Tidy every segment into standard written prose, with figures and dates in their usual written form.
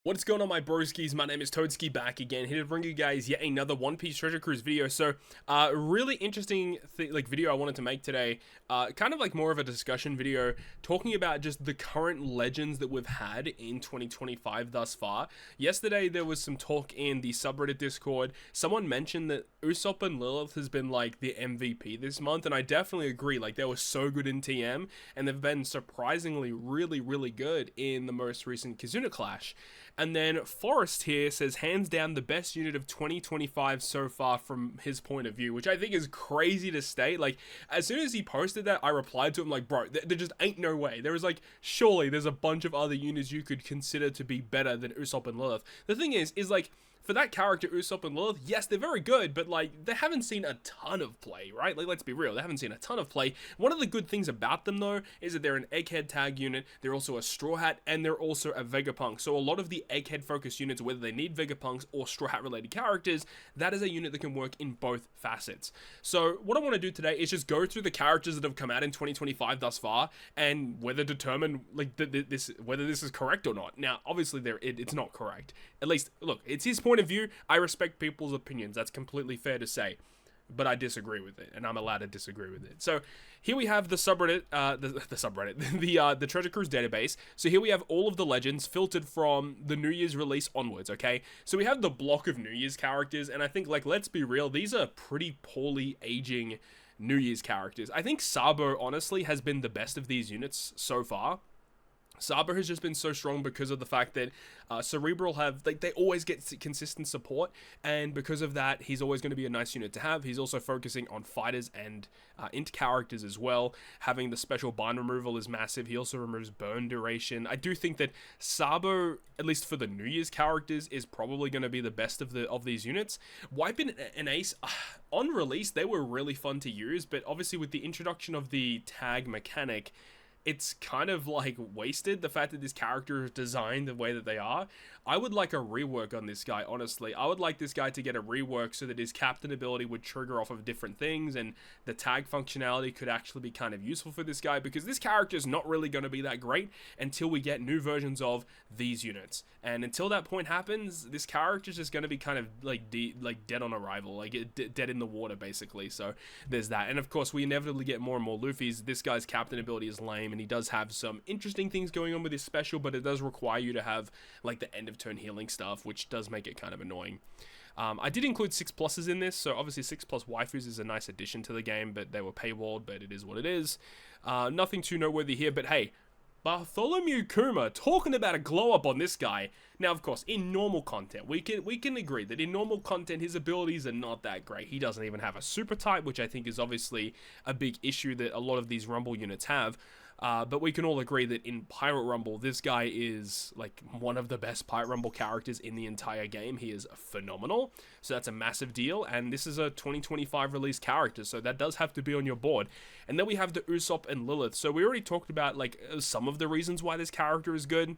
What's going on, my broskiis? My name is Toadski, back again, here to bring you guys yet another One Piece Treasure Cruise video. So, really interesting video I wanted to make today. Kind of like more of a discussion video, talking about just the current legends that we've had in 2025 thus far. Yesterday, there was some talk in the subreddit Discord. Someone mentioned that Usopp and Lilith has been like the MVP this month, and I definitely agree. Like, they were so good in TM, and they've been surprisingly really good in the most recent Kizuna Clash. And then Forrest here says, hands down the best unit of 2025 so far from his point of view, which I think is crazy to state. Like, as soon as he posted that, I replied to him like, bro, there just ain't no way. There was like, surely there's a bunch of other units you could consider to be better than Usopp and Lilith. The thing is like, for that character, Usopp and Lilith, yes, they're very good, but like, they haven't seen a ton of play, right? Like, let's be real, they haven't seen a ton of play. One of the good things about them, though, is that they're an Egghead tag unit, they're also a Straw Hat, and they're also a Vegapunk. So a lot of the Egghead focused units, whether they need Vegapunks or Straw Hat related characters, that is a unit that can work in both facets. So what I want to do today is just go through the characters that have come out in 2025 thus far, and whether determine like whether this is correct or not. Now, obviously, it's not correct. At least, look, it's his point of view. I respect people's opinions. That's completely fair to say, but I disagree with it, and I'm allowed to disagree with it. So here we have the subreddit, the Treasure Cruise database. So here we have all of the legends filtered from the New Year's release onwards, okay? So we have the block of New Year's characters, and I think, like, let's be real, these are pretty poorly aging New Year's characters. I think Sabo, honestly, has been the best of these units so far. Sabo has just been so strong because of the fact that Cerebral they always get consistent support, and because of that, he's always going to be a nice unit to have. He's also focusing on fighters and int characters as well. Having the special bind removal is massive. He also removes burn duration. I do think that Sabo, at least for the New Year's characters, is probably going to be the best of these units. Wiping an Ace on release, they were really fun to use, but obviously with the introduction of the tag mechanic, it's kind of like wasted, the fact that this character is designed the way that they are. I would like a rework on this guy, honestly. I would like this guy to get a rework so that his captain ability would trigger off of different things, and the tag functionality could actually be kind of useful for this guy, because this character is not really going to be that great until we get new versions of these units. And until that point happens, this character is just going to be kind of like dead on arrival, like dead in the water, basically. So there's that. And of course, we inevitably get more and more Luffy's. This guy's captain ability is lame, and he does have some interesting things going on with his special, but it does require you to have like the end of turn healing stuff, which does make it kind of annoying. I did include 6+s in this, so obviously 6+ waifus is a nice addition to the game, but they were paywalled, but it is what it is. Nothing too noteworthy here, but hey, Bartholomew Kuma, talking about a glow up on this guy. Now, of course, in normal content, we can agree that in normal content, his abilities are not that great. He doesn't even have a super type, which I think is obviously a big issue that a lot of these Rumble units have. But we can all agree that in Pirate Rumble, this guy is like one of the best Pirate Rumble characters in the entire game. He is phenomenal, so that's a massive deal, and this is a 2025 release character, so that does have to be on your board. And then we have the Usopp and Lilith. So we already talked about like some of the reasons why this character is good.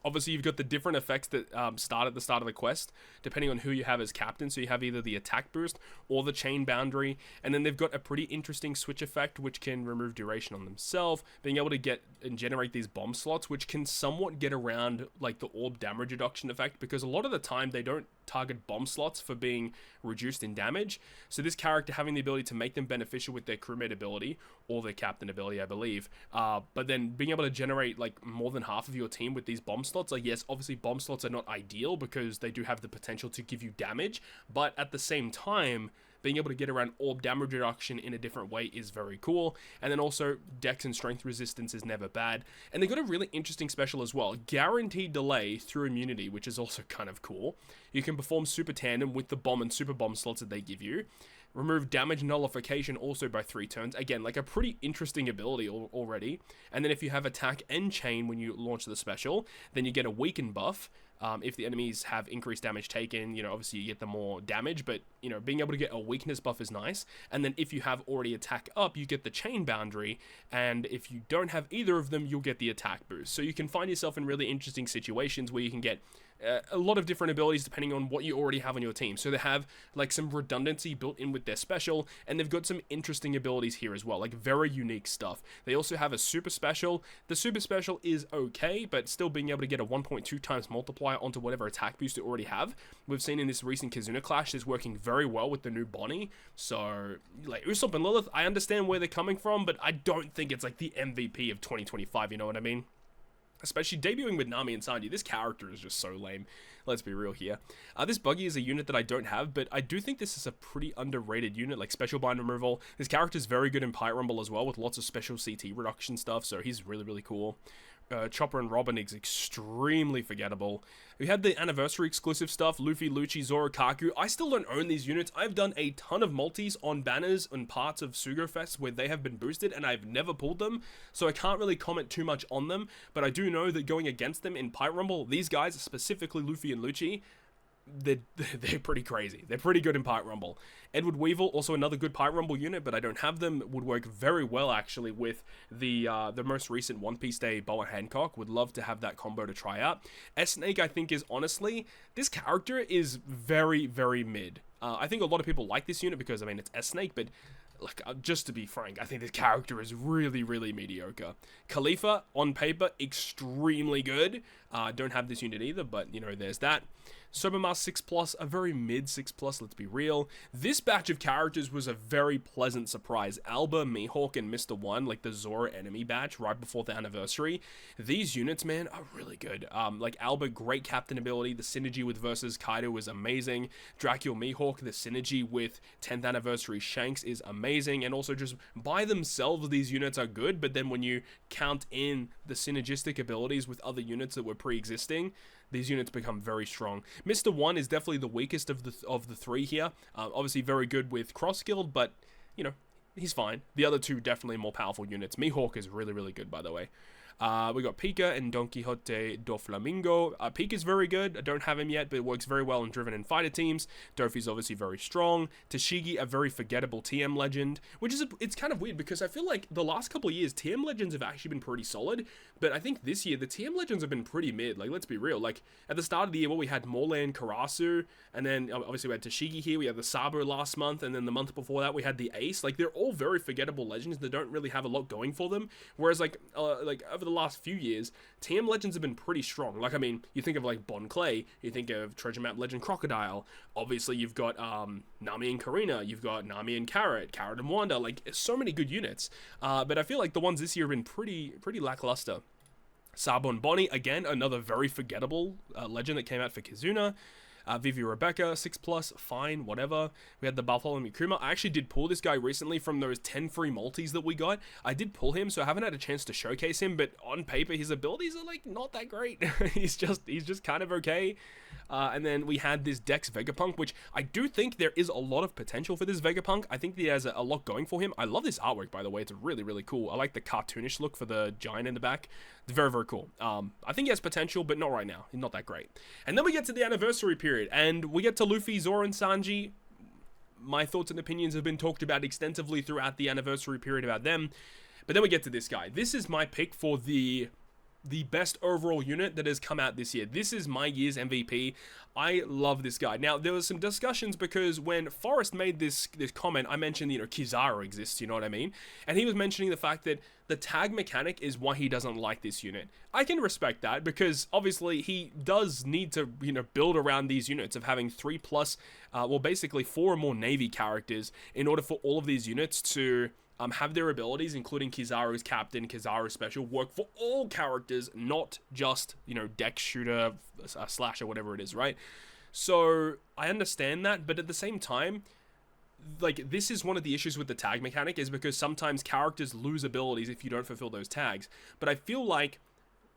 Obviously, you've got the different effects that start at the start of the quest, depending on who you have as captain. So you have either the attack boost or the chain boundary. And then they've got a pretty interesting switch effect, which can remove duration on themselves, being able to get and generate these bomb slots, which can somewhat get around like the orb damage reduction effect, because a lot of the time they don't target bomb slots for being reduced in damage. So this character having the ability to make them beneficial with their crewmate ability or their captain ability, I believe. But then being able to generate like more than half of your team with these bomb slots. Like, yes, obviously bomb slots are not ideal because they do have the potential to give you damage, but at the same time, being able to get around orb damage reduction in a different way is very cool. And then also dex and strength resistance is never bad. And they got a really interesting special as well, guaranteed delay through immunity, which is also kind of cool. You can perform super tandem with the bomb and super bomb slots that they give you. Remove damage nullification also by 3 turns. Again, like a pretty interesting ability already. And then if you have attack and chain when you launch the special, then you get a weaken buff. If the enemies have increased damage taken, you know, obviously you get the more damage, but, you know, being able to get a weakness buff is nice. And then if you have already attack up, you get the chain boundary, and if you don't have either of them, you'll get the attack boost. So you can find yourself in really interesting situations where you can get a lot of different abilities depending on what you already have on your team. So they have like some redundancy built in with their special, and they've got some interesting abilities here as well, like very unique stuff. They also have a super special. The super special is okay, but still being able to get a 1.2 times multiplier apply it onto whatever attack boost you already have. We've seen in this recent Kizuna clash this working very well with the new Bonnie. So, like, Usopp and Lilith, I understand where they're coming from, but I don't think it's like the MVP of 2025, you know what I mean? Especially debuting with Nami and Sanji. This character is just so lame. Let's be real here. This Buggy is a unit that I don't have, but I do think this is a pretty underrated unit, like special bind removal. This character is very good in Pirate Rumble as well, with lots of special CT reduction stuff, so he's really, really cool. Chopper and Robin is extremely forgettable. We had the anniversary exclusive stuff, Luffy, Lucci, Zoro, Kaku. I still don't own these units. I've done a ton of multis on banners and parts of Sugo Fest where they have been boosted and I've never pulled them, so I can't really comment too much on them, but I do know that going against them in Pirate Rumble, these guys, specifically Luffy and Lucci, they're pretty crazy. They're pretty good in Pirate Rumble. Edward Weevil, also another good Pirate Rumble unit, but I don't have them. Would work very well actually with the most recent One Piece Day Boa Hancock. Would love to have that combo to try out. S-Snake, I think, is honestly, this character is very, very mid. I think a lot of people like this unit because, I mean, it's S-Snake, but like, just to be frank, I think this character is really, really mediocre. Khalifa, on paper, extremely good. Don't have this unit either, but, you know, there's that. Sobermas 6+, a very mid 6+, let's be real. This batch of characters was a very pleasant surprise. Alba, Mihawk, and Mr. One, like the Zoro enemy batch right before the anniversary. These units, man, are really good. Like Alba, great captain ability. The synergy with versus Kaido is amazing. Dracula Mihawk, the synergy with 10th anniversary Shanks is amazing. And also just by themselves, these units are good. But then when you count in the synergistic abilities with other units that were pre-existing, these units become very strong. Mr. One is definitely the weakest of the three here. Obviously very good with cross skilled, but you know, he's fine. The other two definitely more powerful units. Mihawk is really, really good, by the way. We got Pika and Don Quixote do Flamingo. Pika's very good. I don't have him yet, but it works very well in Driven and Fighter teams. Dofi's obviously very strong. Tashigi, a very forgettable TM legend, which is, it's kind of weird because I feel like the last couple of years, TM legends have actually been pretty solid, but I think this year, the TM legends have been pretty mid. Like, let's be real. Like, at the start of the year, we had Morlan, Karasu, and then obviously we had Tashigi here, we had the Sabo last month, and then the month before that, we had the Ace. Like, they're all very forgettable legends that don't really have a lot going for them, whereas, like over the last few years, TM legends have been pretty strong. Like, I mean, you think of like Bon Clay, you think of Treasure Map Legend Crocodile, obviously you've got Nami and Karina, you've got Nami and Carrot and Wanda, like so many good units, but I feel like the ones this year have been pretty lackluster. Sabo and Bonnie, again, another very forgettable legend that came out for Kizuna. Vivi Rebecca, 6+, fine, whatever. We had the Bartholomew Kuma. I actually did pull this guy recently from those 10 free multis that we got. I did pull him, so I haven't had a chance to showcase him, but on paper, his abilities are, like, not that great. he's just kind of okay. And then we had this Dex Vegapunk, which I do think there is a lot of potential for this Vegapunk. I think he has a lot going for him. I love this artwork, by the way. It's really, really cool. I like the cartoonish look for the giant in the back. It's very, very cool. I think he has potential, but not right now. He's not that great. And then we get to the anniversary period, and we get to Luffy, Zoro, and Sanji. My thoughts and opinions have been talked about extensively throughout the anniversary period about them. But then we get to this guy. This is my pick for the best overall unit that has come out this year. This is my year's MVP. I love this guy. Now, there was some discussions because when Forrest made this comment, I mentioned, you know, Kizaru exists, you know what I mean? And he was mentioning the fact that the tag mechanic is why he doesn't like this unit. I can respect that because obviously he does need to, you know, build around these units of having 3+, well, basically 4 or more Navy characters in order for all of these units to have their abilities, including Kizaru's captain, Kizaru's special, work for all characters, not just, you know, deck shooter, slasher, whatever it is, right? So I understand that, but at the same time, like, this is one of the issues with the tag mechanic, is because sometimes characters lose abilities if you don't fulfill those tags. But I feel like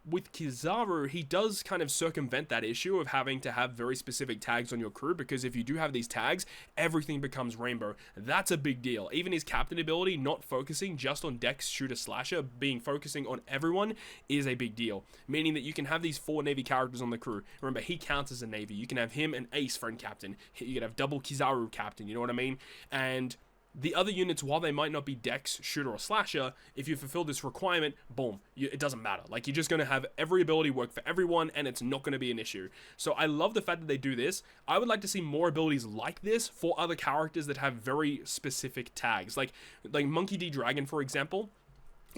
with Kizaru, he does kind of circumvent that issue of having to have very specific tags on your crew, because if you do have these tags, everything becomes rainbow. That's a big deal. Even his captain ability, not focusing just on Dex, Shooter, Slasher, focusing on everyone is a big deal. Meaning that you can have these 4 Navy characters on the crew. Remember, he counts as a Navy. You can have him and Ace friend captain. You can have double Kizaru captain, you know what I mean? And the other units, while they might not be Dex, Shooter, or Slasher, if you fulfill this requirement, boom, it doesn't matter. Like, you're just going to have every ability work for everyone, and it's not going to be an issue. So I love the fact that they do this. I would like to see more abilities like this for other characters that have very specific tags. Like Monkey D. Dragon, for example.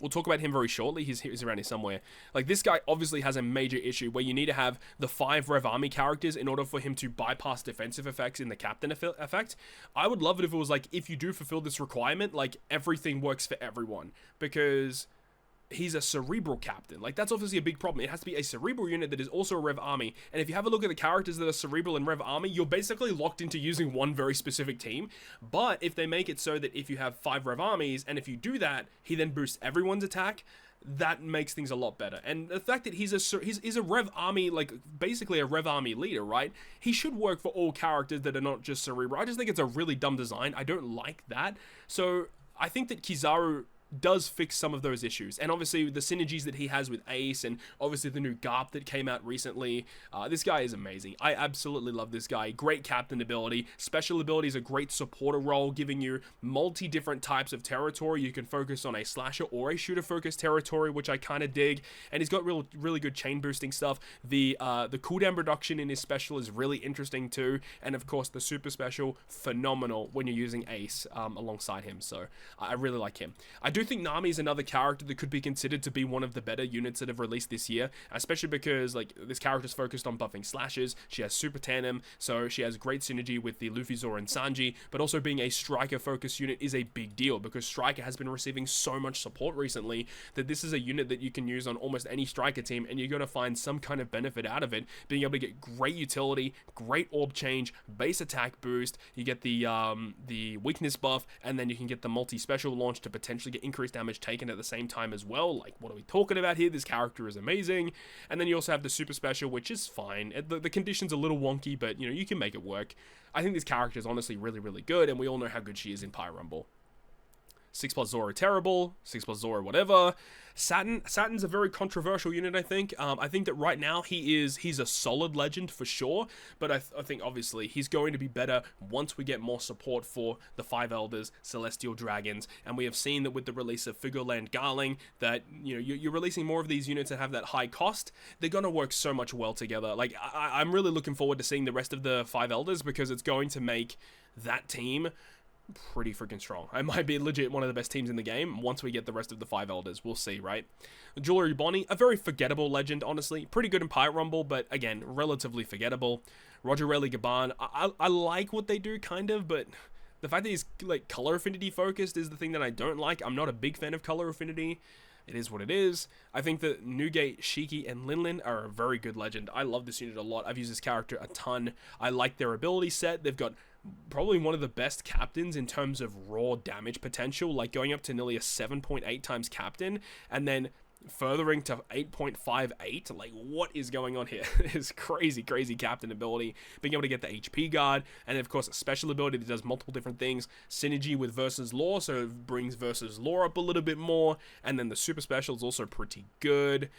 We'll talk about him very shortly. He's around here somewhere. Like, this guy obviously has a major issue where you need to have the 5 Rev Army characters in order for him to bypass defensive effects in the captain effect. I would love it if it was like, if you do fulfill this requirement, like, everything works for everyone. Because he's a cerebral captain. Like, that's obviously a big problem. It has to be a cerebral unit that is also a Rev Army. And if you have a look at the characters that are cerebral and Rev Army, you're basically locked into using one very specific team. But if they make it so that if you have 5 Rev Armies, and if you do that, he then boosts everyone's attack, that makes things a lot better. And the fact that he's a Rev Army, like, basically a Rev Army leader, right? He should work for all characters that are not just cerebral. I just think it's a really dumb design. I don't like that. So I think that Kizaru does fix some of those issues, and obviously the synergies that he has with Ace, and obviously the new Garp that came out recently. This guy is amazing. I absolutely love this guy. Great captain ability. Special ability is a great supporter role, giving you multi different types of territory. You can focus on a slasher or a shooter focused territory, which I kind of dig, and he's got really good chain boosting stuff. The cooldown reduction in his special is really interesting too, and of course the super special, phenomenal when you're using Ace alongside him. So I really like him. I do think Nami is another character that could be considered to be one of the better units that have released this year, especially because, like, this character is focused on buffing slashes. She has super tandem, so she has great synergy with the Luffy, Zoro, and Sanji, but also being a striker focused unit is a big deal because striker has been receiving so much support recently that this is a unit that you can use on almost any striker team, and you're going to find some kind of benefit out of it, being able to get great utility, great orb change, base attack boost. You get the weakness buff, and then you can get the multi-special launch to potentially get increased damage taken at the same time as well. Like, what are we talking about here? This character is amazing. And then you also have the super special, which is fine. The condition's a little wonky, but, you know, you can make it work. I think this character is honestly really good, and we all know how good she is in Pyre Rumble. 6+ Zoro terrible, 6+ Zoro whatever. Saturn's a very controversial unit, I think. I think that right now he's a solid legend for sure, but I think obviously he's going to be better once we get more support for the 5 Elders, Celestial Dragons, and we have seen that with the release of Figureland Garling, that, you know, you're releasing more of these units that have that high cost. They're gonna work so much well together. Like, I'm really looking forward to seeing the rest of the 5 Elders, because it's going to make that team pretty freaking strong. I might be legit one of the best teams in the game once we get the rest of the 5 Elders. We'll see, right? Jewelry Bonnie, a very forgettable legend, honestly. Pretty good in Pirate Rumble, but again, relatively forgettable. Roger Rayleigh Gaban, I like what they do, kind of, but the fact that he's, like, color affinity focused is the thing that I don't like. I'm not a big fan of color affinity. It is what it is. I think that Newgate, Shiki, and Linlin are a very good legend. I love this unit a lot. I've used this character a ton. I like their ability set. They've got probably one of the best captains in terms of raw damage potential, like going up to nearly a 7.8 times captain, and then furthering to 8.58. Like, what is going on here? It's crazy captain ability, being able to get the HP guard, and of course a special ability that does multiple different things. Synergy with versus lore, so it brings versus lore up a little bit more, and then the super special is also pretty good.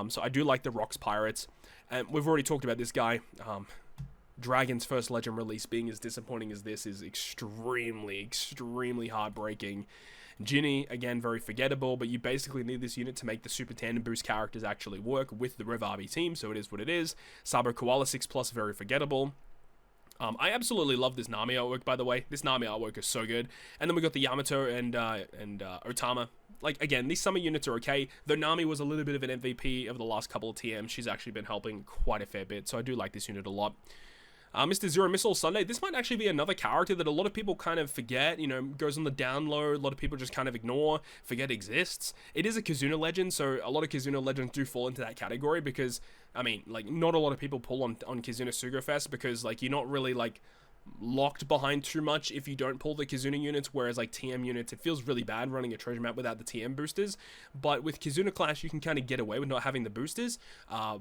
So I do like the Rocks Pirates, and we've already talked about this guy. Dragon's first legend release being as disappointing as this is extremely heartbreaking. Ginny, again, very forgettable, but you basically need this unit to make the Super Tandem Boost characters actually work with the Rev RB team, so it is what it is. Sabo Koala 6+, very forgettable. I absolutely love this Nami artwork, by the way. This Nami artwork is so good. And then we got the Yamato and Otama. Like, again, these summer units are okay, though Nami was a little bit of an MVP over the last couple of TMs. She's actually been helping quite a fair bit, so I do like this unit a lot. Mr. Zero Missile Sunday, this might actually be another character that a lot of people kind of forget, you know, goes on the down low, a lot of people just kind of ignore, forget exists. It is a Kizuna legend, so a lot of Kizuna legends do fall into that category because, I mean, like, not a lot of people pull on Kizuna Sugafest because, like, you're not really, like, locked behind too much if you don't pull the Kizuna units, whereas, like, TM units, it feels really bad running a treasure map without the TM boosters, but with Kizuna Clash, you can kind of get away with not having the boosters,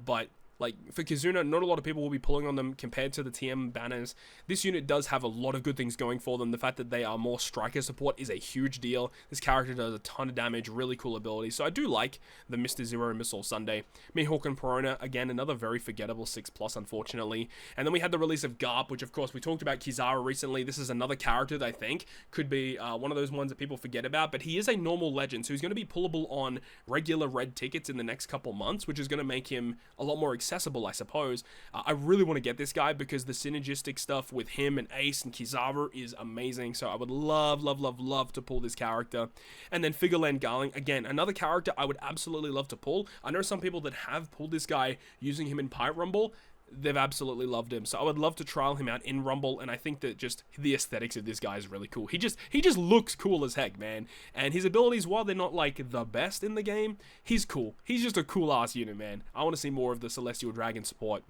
but like, for Kizuna, not a lot of people will be pulling on them compared to the TM banners. This unit does have a lot of good things going for them. The fact that they are more striker support is a huge deal. This character does a ton of damage, really cool ability. So I do like the Mr. Zero Missile Sunday. Mihawk and Perona, again, another very forgettable 6+, unfortunately. And then we had the release of Garp, which, of course, we talked about Kizaru recently. This is another character that I think could be one of those ones that people forget about, but he is a normal legend, so he's going to be pullable on regular red tickets in the next couple months, which is going to make him a lot more accessible accessible, I suppose. I really want to get this guy because the synergistic stuff with him and Ace and Kizaru is amazing. So I would love, love, love, love to pull this character. And then Figureland Garling, again, another character I would absolutely love to pull. I know some people that have pulled this guy using him in Pirate Rumble. They've absolutely loved him. So I would love to trial him out in Rumble, and I think that just the aesthetics of this guy is really cool. He just looks cool as heck, man. And his abilities, while they're not like the best in the game, he's cool. He's just a cool ass unit, man. I want to see more of the Celestial Dragon support.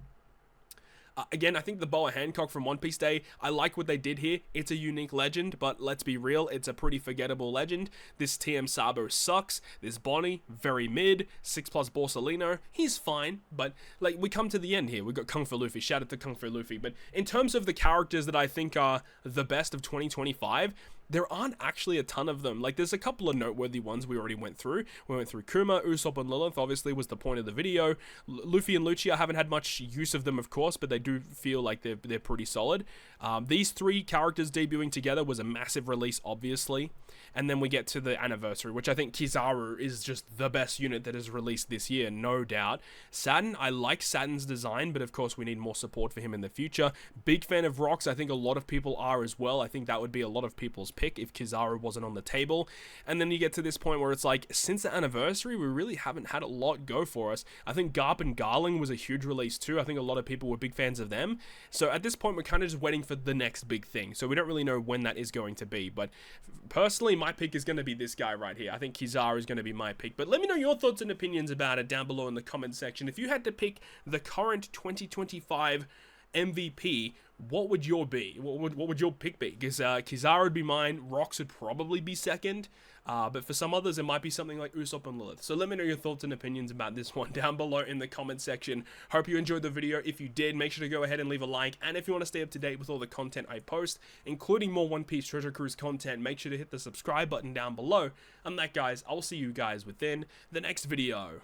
Again, I think the Boa Hancock from One Piece Day, I like what they did here. It's a unique legend, but let's be real, it's a pretty forgettable legend. This TM Sabo sucks. This Bonnie, very mid. 6+ Borsalino, he's fine, but like we come to the end here. We got Kung Fu Luffy. Shout out to Kung Fu Luffy. But in terms of the characters that I think are the best of 2025, there aren't actually a ton of them. Like, there's a couple of noteworthy ones we already went through. We went through Kuma, Usopp, and Lilith, obviously, was the point of the video. Luffy and Lucci, I haven't had much use of them, of course, but they do feel like they're pretty solid. These three characters debuting together was a massive release, obviously. And then we get to the anniversary, which I think Kizaru is just the best unit that is released this year, no doubt. Saturn, I like Saturn's design, but of course we need more support for him in the future. Big fan of Rocks, I think a lot of people are as well. I think that would be a lot of people's pick if Kizaru wasn't on the table. And then you get to this point where it's like, since the anniversary, we really haven't had a lot go for us. I think Garp and Garling was a huge release too. I think a lot of people were big fans of them. So at this point, we're kind of just waiting for the next big thing. So we don't really know when that is going to be. But personally, my pick is going to be this guy right here. I think Kizaru is going to be my pick. But let me know your thoughts and opinions about it down below in the comment section. If you had to pick the current 2025 MVP, what would your be? What would your pick be? Because Kizaru would be mine. Rocks would probably be second. But for some others, it might be something like Usopp and Lilith. So let me know your thoughts and opinions about this one down below in the comment section. Hope you enjoyed the video. If you did, make sure to go ahead and leave a like. And if you want to stay up to date with all the content I post, including more One Piece Treasure Cruise content, make sure to hit the subscribe button down below. And that, guys, I'll see you guys within the next video.